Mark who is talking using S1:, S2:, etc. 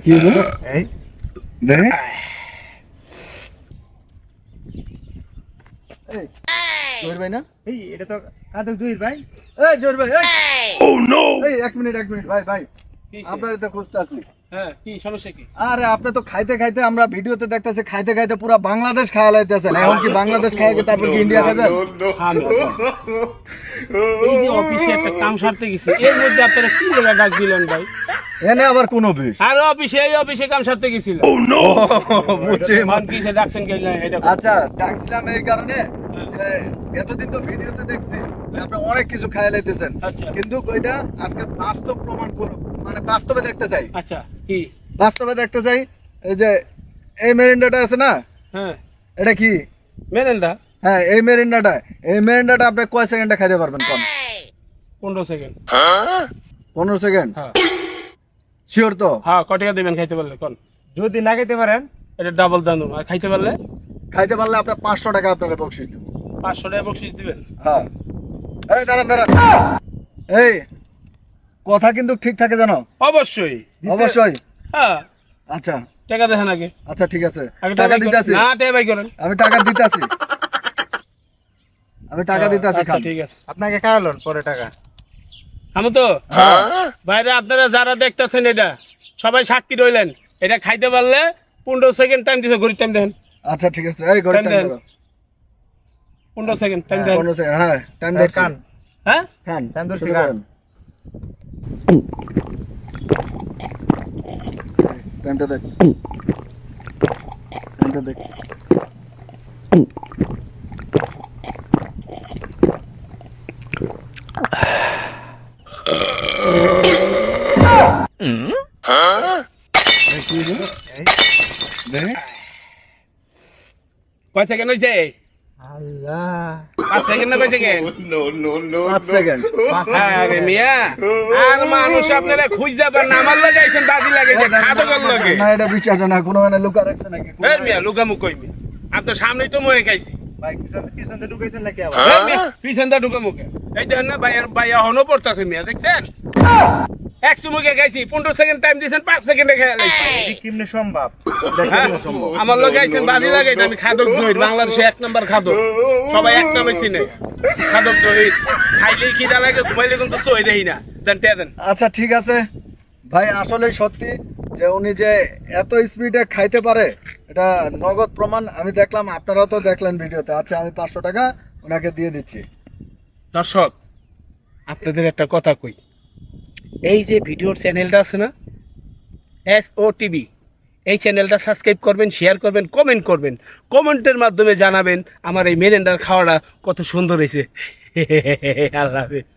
S1: কি এই দেখ জোর ভাই না এই এটা তো কাদক জহির ভাই এই জোর ভাই এই ও নো এই এক মিনিট ভাই ভাই আপনারা তো খুঁজতে আছি।
S2: হ্যাঁ কি সমস্যা কি?
S1: আরে আপনি তো খাইতে খাইতে আমরা ভিডিওতে দেখতেছি খাইতে খাইতে পুরো বাংলাদেশ খাওয়া লাইতেছেন। এখন কি বাংলাদেশ খাওয়া কি তারপর কি ইন্ডিয়া খাবেন?
S2: এই যে অফিসে একটা কাম সারতে গেছি এর মধ্যে আপনারা কি বলে ডাক দিলেন ভাই?
S1: এনে আবার কোন অফিস?
S2: আর অফিসে কাম সারতে গেছিল।
S1: ও নো বুঝছি
S2: মান কিসে ডাকছেন কি এটা?
S1: আচ্ছা ডাকছিলাম এই কারণে যে এতদিন তো ভিডিওতে দেখছি আপনি অনেক কিছু খাইয়া লাইতেছেন, কিন্তু ওইটা আজকে বাস্তব প্রমাণ করব, মানে বাস্তবে দেখতে চাই।
S2: আচ্ছা কি
S1: বাস্তবে দেখতে চাই? এই যে এই মেরিন্ডাটা আছে না,
S2: হ্যাঁ
S1: এটা কি
S2: মেরেন্ডা?
S1: হ্যাঁ এই মেরিন্ডাটা আপনি কয় সেকেন্ডে খাইতে পারবেন? কোন
S2: 15 সেকেন্ড।
S1: 15 সেকেন্ড?
S2: হ্যাঁ
S1: শিওর তো?
S2: হ্যাঁ কত টাকা দিবেন খাইতে পারলে কোন?
S1: যদি না খাইতে পারেন
S2: এটা ডাবল দাম, আর খাইতে পারলে
S1: আপনার 500 টাকা আপনাকে বকশিশ দেব।
S2: 500 টাকা বকশিশ দিবেন?
S1: হ্যাঁ। এই দাঁড়ান এই কথা কিন্তু ঠিক থাকে জানো?
S2: অবশ্যই
S1: অবশ্যই।
S2: হ্যাঁ
S1: আচ্ছা
S2: টাকা দেখেন আগে।
S1: আচ্ছা ঠিক আছে,
S2: টাকা
S1: দিতে আছি।
S2: না টাকা বাই করেন।
S1: আমি টাকা দিতে আছি।
S2: আচ্ছা ঠিক আছে,
S1: আপনাকে খাওয়ালোন পরে টাকা।
S2: আমি তো বাইরে আপনারা যারা দেখতেছেন এটা সবাই সাক্ষী রইলেন, এটা খাইতে পারলে 15 সেকেন্ড টাইম দিছে। ঘড়ির টাইম দেখেন।
S1: আচ্ছা ঠিক আছে, এই ঘড়ির টাইম করো।
S2: 15 সেকেন্ড টাইম দেন।
S1: 15 সেকেন্ড। হ্যাঁ টাইম ধরছি। কান
S2: হ্যাঁ
S1: কান টাইম ধরছি। কান টাইমটা দেখ, টাইমটা দেখ।
S2: কয় সেকেন্ড হইছে?
S1: আল্লাহ
S2: 5 সেকেন্ড না কয় সেকেন্ড?
S1: No 5 second.
S2: আরে মিয়া আর মানুষ আপনারা খুঁজে পান না, আমার লাগে আইছেন বাজি লাগে যে খাদো গল লাগে
S1: না। এটা বিচারটা না, কোনো মানে লুকা রাখছে নাকি?
S2: এই মিয়া লুকামু কই মিয়া? আপনার সামনেই তো মরে খাইছি
S1: ভাই। পিছনে ঢুকাইছেন নাকি আবার?
S2: এই মিয়া পিছন দা ঢুকামু কে? এই দেখেন না ভাইয়া হনো পড়তাছে মিয়া, দেখছেন? এক চুমুকে খাইছি, 15 সেকেন্ড টাইম দিয়েছেন, 5 সেকেন্ডে খেয়ে লাইছি।
S1: এটা কেমনে সম্ভব?
S2: আমার লগে আইছেন বাজি লাগাই, আমি খাদক জহির, বাংলাদেশে 1 নাম্বার খাদক, সবাই এক নামে চিনে খাদক জহির। খাইলেই খিদা লাগে, ঘুমাইলে কিন্তু সই দেই না। দেন তে দেন।
S1: আচ্ছা ঠিক আছে ভাই, আসলে সত্যি যে উনি যে এত স্পিডে খাইতে পারে এটা নগদ প্রমাণ আমি দেখলাম, আপনারাও তো দেখলেন ভিডিওতে। আচ্ছা আমি 500 টাকা ওনাকে দিয়ে দিচ্ছি।
S2: দর্শক আপনাদের একটা কথা কই, এই যে ভিডিওর চ্যানেলটা আছে না SOTV, এই চ্যানেলটা সাবস্ক্রাইব করবেন, শেয়ার করবেন, কমেন্ট করবেন, কমেন্টের মাধ্যমে জানাবেন আমার এই মেরিন্ডার খাওয়াটা কত সুন্দর হয়েছে। আল্লাহ হাফেজ।